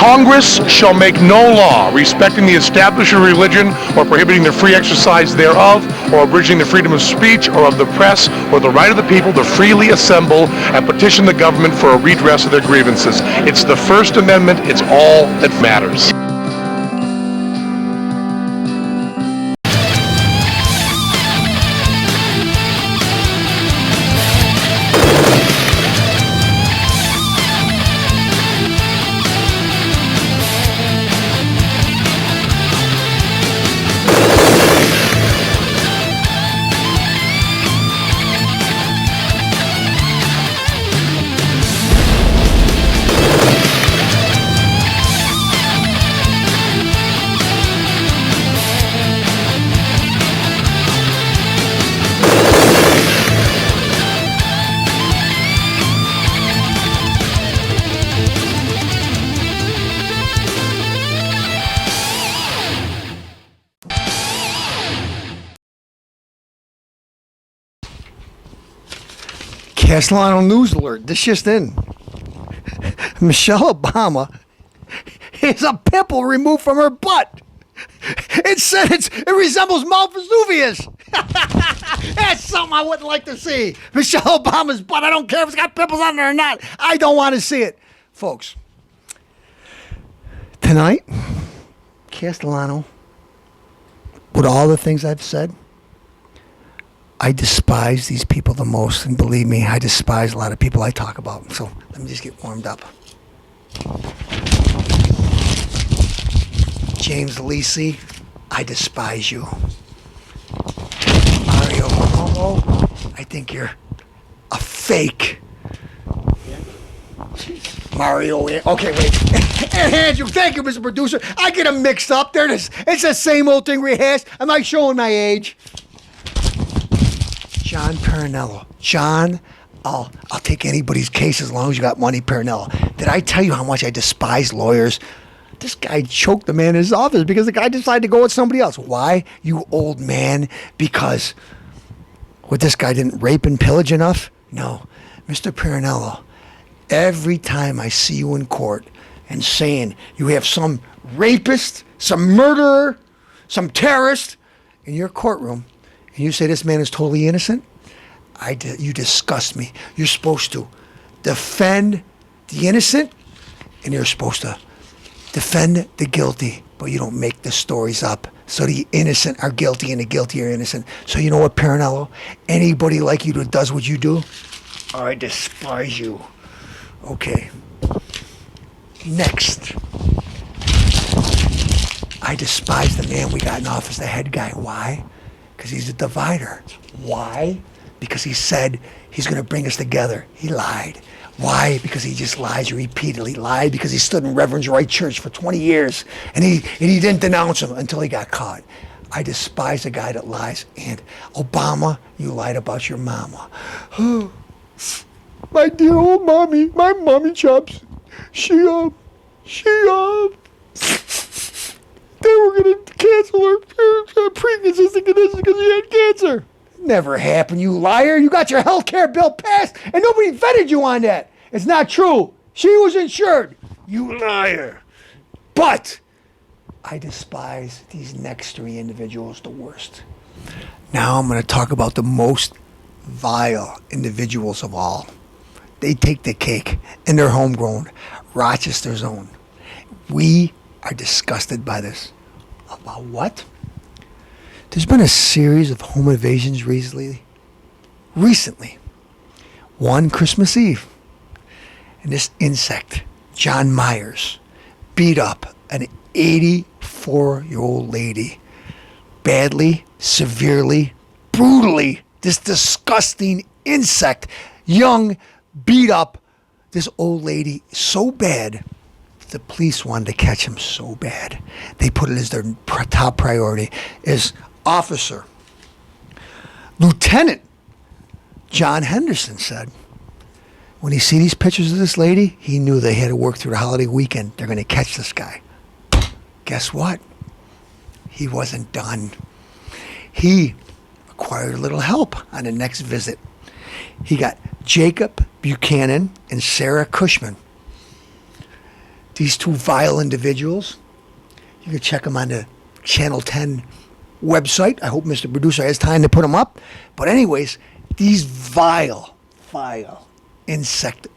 Congress shall make no law respecting the establishment of religion or prohibiting the free exercise thereof or abridging the freedom of speech or of the press or the right of the people to freely assemble and petition the government for a redress of their grievances. It's the First Amendment. It's all that matters. Castellano news alert. This just in. Michelle Obama has a pimple removed from her butt. It said it resembles Mount Vesuvius. That's something I wouldn't like to see. Michelle Obama's butt. I don't care if it's got pimples on it or not. I don't want to see it. Folks, tonight, Castellano, with all the things I've said, I despise these people the most, and believe me, I despise a lot of people I talk about. So let me just get warmed up. James Lacey, I despise you. Mario Cuomo, I think you're a fake. Mario, okay, wait. And Andrew, thank you, Mr. Producer. I get them mixed up. It's the same old thing rehashed. Am I showing my age? John Perinello. John, I'll take anybody's case as long as you got money, Perinello. Did I tell you how much I despise lawyers? This guy choked the man in his office because the guy decided to go with somebody else. Why, you old man? Because this guy didn't rape and pillage enough? No. Mr. Perinello, every time I see you in court and saying you have some rapist, some murderer, some terrorist in your courtroom, and you say this man is totally innocent, you disgust me. You're supposed to defend the innocent, and you're supposed to defend the guilty, but you don't make the stories up so the innocent are guilty and the guilty are innocent. So you know what, Perinello? Anybody like you that does what you do, I despise you. Okay. Next. I despise the man we got in office, the head guy. Why? Because he's a divider. Why? Because he said he's going to bring us together. He lied. Why? Because he just lies repeatedly. Lied because he stood in Reverend's Right Church for 20 years and he didn't denounce him until he got caught. I despise a guy that lies. And Obama, you lied about your mama. My dear old mommy, my mommy chops. They were going to cancel her pregnancy because she had cancer. Never happened, you liar. You got your health care bill passed and nobody vetted you on that. It's not true. She was insured. You liar. But I despise these next three individuals the worst. Now I'm going to talk about the most vile individuals of all. They take the cake and they're homegrown. Rochester's own. We are disgusted by this. About what? There's been a series of home invasions recently. One Christmas Eve. And this insect, John Myers, beat up an 84-year-old lady. Badly, severely, brutally. This disgusting insect, young, beat up this old lady so bad. The police wanted to catch him so bad. They put it as their top priority. Is Officer Lieutenant John Henderson said, when he see these pictures of this lady, he knew they had to work through the holiday weekend. They're going to catch this guy. Guess what? He wasn't done. He acquired a little help on the next visit. He got Jacob Buchanan and Sarah Cushman. These two vile individuals, you can check them on the Channel 10 website. I hope Mr. Producer has time to put them up. But anyways, these vile insect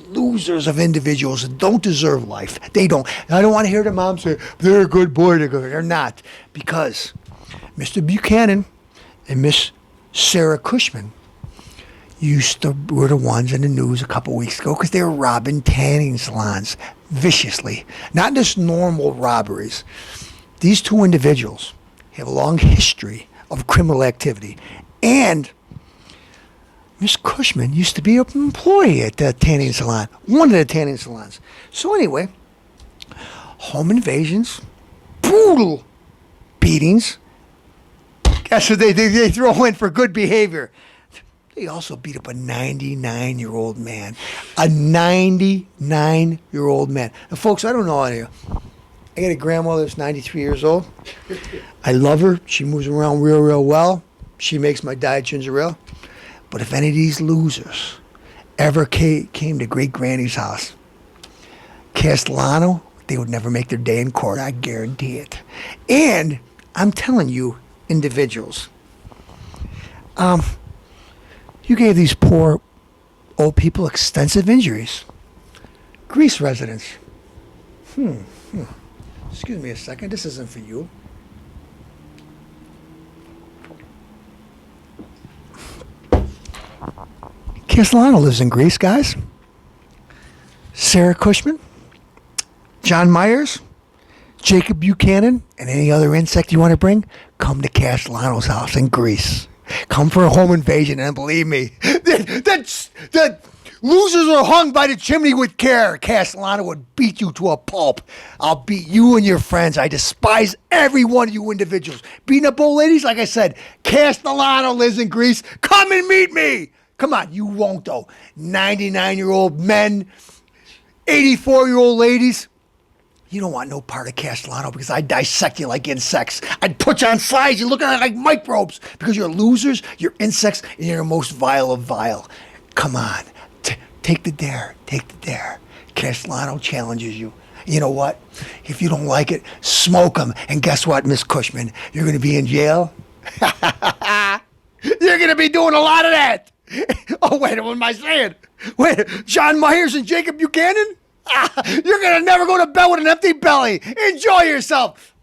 losers of individuals that don't deserve life. They don't. I don't want to hear the mom say, they're a good boy. They're not. Because Mr. Buchanan and Miss Sarah Cushman were the ones in the news a couple weeks ago because they were robbing tanning salons viciously. Not just normal robberies. These two individuals have a long history of criminal activity. And Miss Cushman used to be an employee at the tanning salon, one of the tanning salons. So anyway, home invasions, brutal beatings. That's what they throw in for good behavior. They also beat up a 99-year-old man. A 99-year-old man. Now, folks, I don't know any of you. I got a grandmother that's 93 years old. I love her. She moves around real well. She makes my diet ginger ale. But if any of these losers ever came to Great Granny's house, Castellano, they would never make their day in court. I guarantee it. And I'm telling you, individuals, you gave these poor old people extensive injuries. Greece residents. Excuse me a second. This isn't for you. Castellano lives in Greece, guys. Sarah Cushman, John Myers, Jacob Buchanan, and any other insect you want to bring, come to Castellano's house in Greece. Come for a home invasion, and believe me, the losers are hung by the chimney with care. Castellano would beat you to a pulp. I'll beat you and your friends. I despise every one of you individuals. Beating up old ladies, like I said, Castellano lives in Greece. Come and meet me. Come on, you won't though. 99-year-old men, 84-year-old ladies. You don't want no part of Castellano because I'd dissect you like insects. I'd put you on slides. You're looking at it like microbes because you're losers, you're insects, and you're the most vile of vile. Come on, take the dare. Take the dare. Castellano challenges you. You know what? If you don't like it, smoke them. And guess what, Miss Cushman? You're going to be in jail. You're going to be doing a lot of that. Oh, wait, what am I saying? Wait, John Myers and Jacob Buchanan? You're going to never go to bed with an empty belly. Enjoy yourself.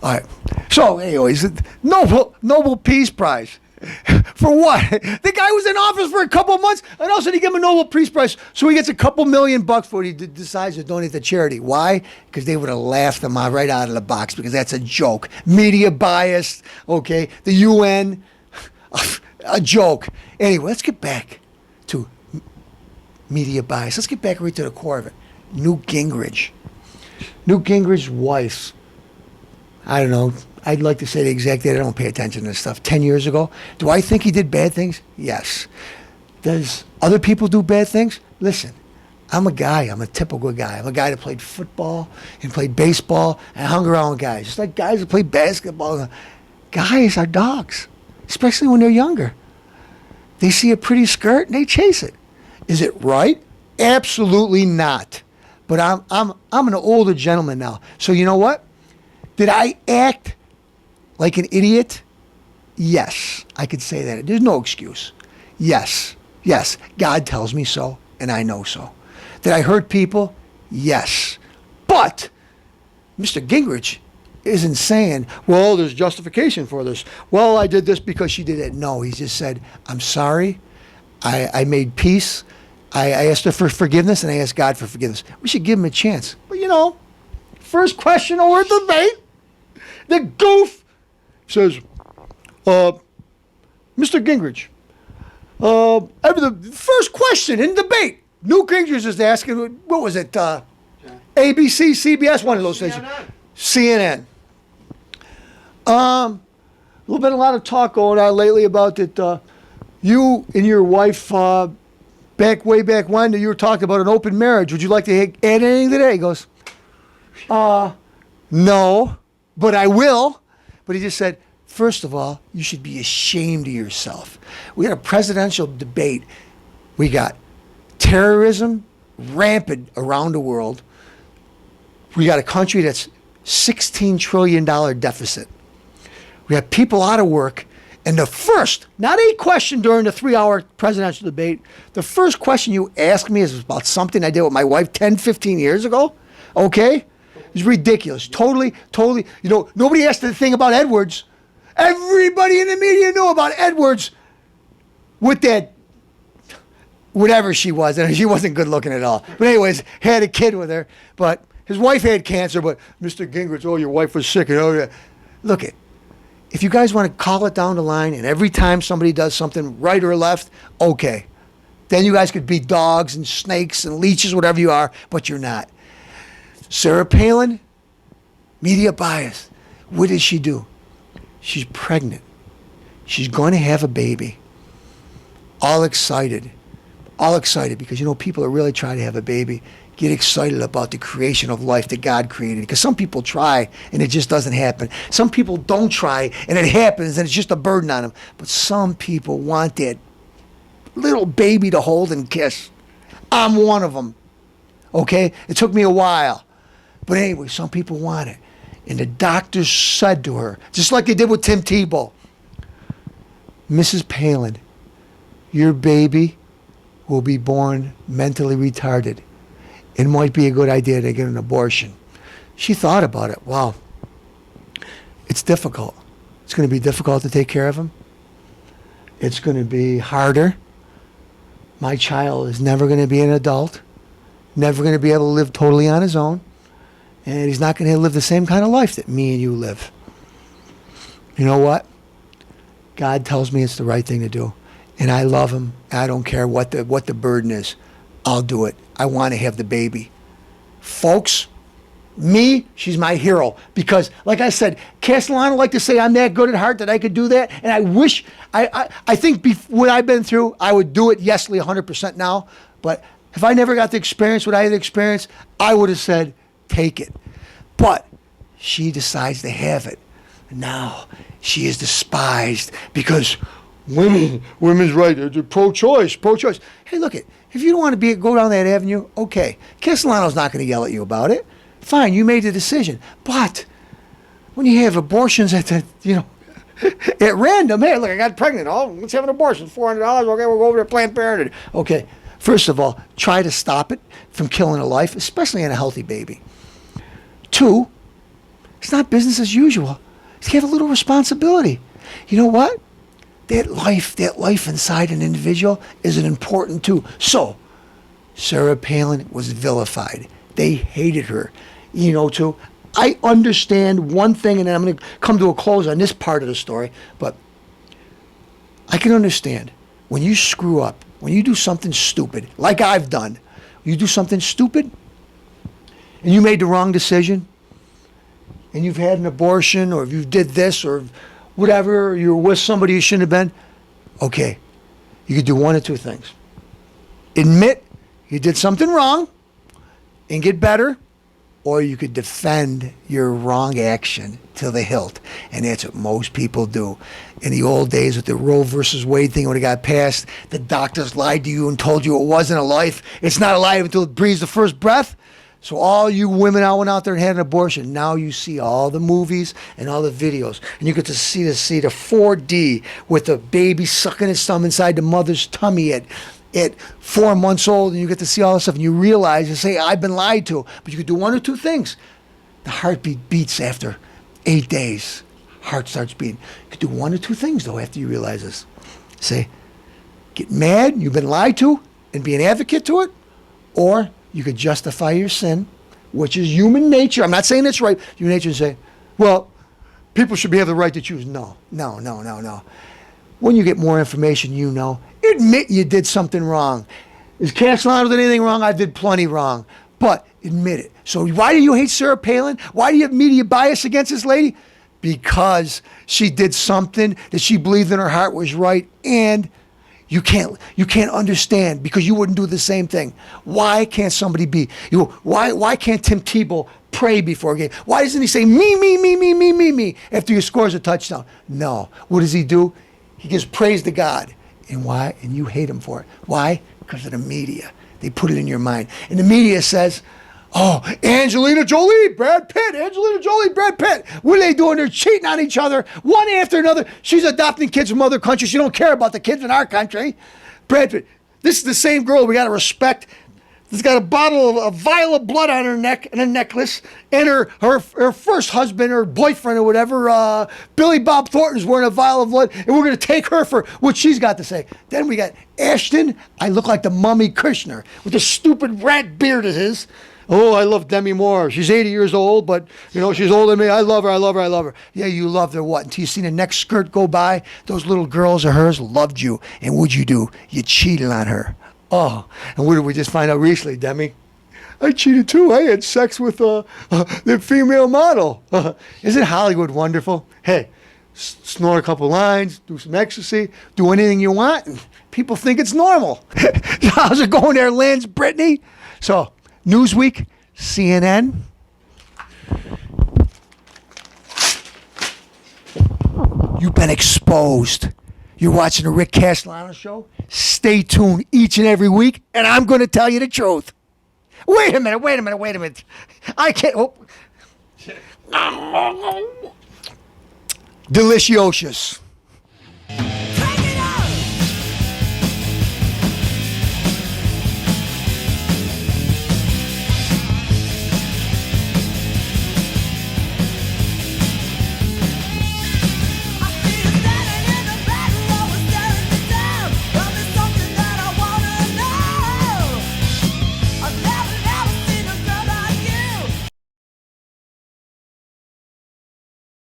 All right. So, anyways, Nobel Peace Prize. For what? The guy was in office for a couple months, and all of a sudden he gave him a Nobel Peace Prize, so he gets a couple $1 million for what he decides to donate to charity. Why? Because they would have laughed him right out of the box, because that's a joke. Media bias, okay? The UN, a joke. Anyway, let's get back to media bias. Let's get back right to the core of it. Newt Gingrich. Newt Gingrich's wife, I don't know, I'd like to say the exact date. I don't pay attention to this stuff. 10 years ago. Do I think he did bad things? Yes. Does other people do bad things? Listen, I'm a guy. I'm a typical guy. I'm a guy that played football and played baseball and hung around with guys. Just like guys that play basketball. Guys are dogs, especially when they're younger. They see a pretty skirt and they chase it. Is it right? Absolutely not. But I'm an older gentleman now. So you know what? Did I act like an idiot? Yes, I could say that. There's no excuse. Yes. God tells me so, and I know so. Did I hurt people? Yes. But Mr. Gingrich isn't saying, well, there's justification for this. Well, I did this because she did it. No, he just said, I'm sorry. I made peace. I asked her for forgiveness, and I asked God for forgiveness. We should give him a chance. But, you know, first question over debate, the goof says, Mr. Gingrich, the first question in debate, Newt Gingrich is asking, what was it, ABC, CBS, one of those stations. CNN. A lot of talk going on lately about that you and your wife, way back when, you were talking about an open marriage. Would you like to add anything to that? He goes, no, but I will. But he just said, First of all, you should be ashamed of yourself. We had a presidential debate. We got terrorism rampant around the world. We got a country that's $16 trillion deficit. We have people out of work. And the first, not a question during the 3-hour presidential debate, the first question you asked me is about something I did with my wife 10, 15 years ago. Okay? It's ridiculous. Totally. Nobody asked the thing about Edwards. Everybody in the media knew about Edwards with that, whatever she was. And she wasn't good looking at all. But anyways, had a kid with her. But his wife had cancer. But Mr. Gingrich, your wife was sick. Look it. If you guys want to call it down the line, and every time somebody does something right or left, okay. Then you guys could be dogs and snakes and leeches, whatever you are, but you're not. Sarah Palin, media bias. What does she do? She's pregnant. She's going to have a baby. All excited because, people are really trying to have a baby. Get excited about the creation of life that God created. Because some people try and it just doesn't happen. Some people don't try and it happens and it's just a burden on them. But some people want that little baby to hold and kiss. I'm one of them. Okay? It took me a while. But anyway, some people want it. And the doctors said to her, just like they did with Tim Tebow, Mrs. Palin, your baby will be born mentally retarded. It might be a good idea to get an abortion. She thought about it. Wow. It's difficult. It's going to be difficult to take care of him. It's going to be harder. My child is never going to be an adult, never going to be able to live totally on his own, and he's not going to live the same kind of life that me and you live. You know what? God tells me it's the right thing to do, and I love him. I don't care what the burden is. I'll do it. I want to have the baby. Folks, she's my hero. Because, like I said, Castellano liked to say I'm that good at heart that I could do that. And I wish, I think what I've been through, I would do it, yesly, 100% now. But if I never got to experience what I had experienced, I would have said, take it. But she decides to have it. Now, she is despised because women's right, they're pro-choice. Hey, look it. If you don't want to go down that avenue, okay. Castellano's not going to yell at you about it. Fine, you made the decision. But when you have abortions at random, hey, look, I got pregnant. Oh, let's have an abortion. $400. Okay, we'll go over to Planned Parenthood. Okay, first of all, try to stop it from killing a life, especially in a healthy baby. 2, it's not business as usual. You have a little responsibility. You know what? That life inside an individual is an important too. So, Sarah Palin was vilified. They hated her. Too. I understand one thing, and then I'm going to come to a close on this part of the story, but I can understand when you screw up, when you do something stupid, like I've done, you do something stupid, and you made the wrong decision, and you've had an abortion, or you did this, or whatever, you're with somebody you shouldn't have been, okay, you could do one of two things. Admit you did something wrong and get better, or you could defend your wrong action to the hilt. And that's what most people do. In the old days with the Roe versus Wade thing, when it got passed, the doctors lied to you and told you it wasn't a life. It's not alive until it breathes the first breath. So all you women went out there and had an abortion. Now you see all the movies and all the videos. And you get to see the 4D with the baby sucking its thumb inside the mother's tummy at 4 months old. And you get to see all this stuff. And you realize, you say, I've been lied to. But you could do one or two things. The heartbeat beats after 8 days. Heart starts beating. You could do one or two things, though, after you realize this. Say, get mad, you've been lied to, and be an advocate to it. Or you could justify your sin, which is human nature. I'm not saying it's right. Human nature, and say, well, people should have the right to choose. No. When you get more information, admit you did something wrong. Is Castellano did anything wrong? I did plenty wrong. But admit it. So why do you hate Sarah Palin? Why do you have media bias against this lady? Because she did something that she believed in her heart was right, and you can't understand because you wouldn't do the same thing. Why can't somebody be? Why can't Tim Tebow pray before a game? Why doesn't he say me after he scores a touchdown? No. What does he do? He gives praise to God. And why? And you hate him for it. Why? Because of the media. They put it in your mind. And the media says, oh, Angelina Jolie, Brad Pitt, Angelina Jolie, Brad Pitt. What are they doing? They're cheating on each other, one after another. She's adopting kids from other countries. She don't care about the kids in our country. Brad Pitt. This is the same girl we got to respect. She's got a vial of blood on her neck and a necklace. And her first husband or boyfriend or whatever, Billy Bob Thornton's wearing a vial of blood. And we're going to take her for what she's got to say. Then we got Ashton. I look like the mummy Kushner with the stupid rat beard of his. Oh, I love Demi Moore. She's 80 years old, but, she's older than me. I love her, I love her, I love her. Yeah, you loved her what? Until you seen the next skirt go by, those little girls of hers loved you. And what'd you do? You cheated on her. Oh, and what did we just find out recently, Demi? I cheated too. I had sex with the female model. Isn't Hollywood wonderful? Hey, snort a couple lines, do some ecstasy, do anything you want. And people think it's normal. How's it going there, Lance, Brittany? So, Newsweek, CNN. You've been exposed. You're watching the Rick Castellano show. Stay tuned each and every week, and I'm going to tell you the truth. Wait a minute. I can't. Oh. Delicious.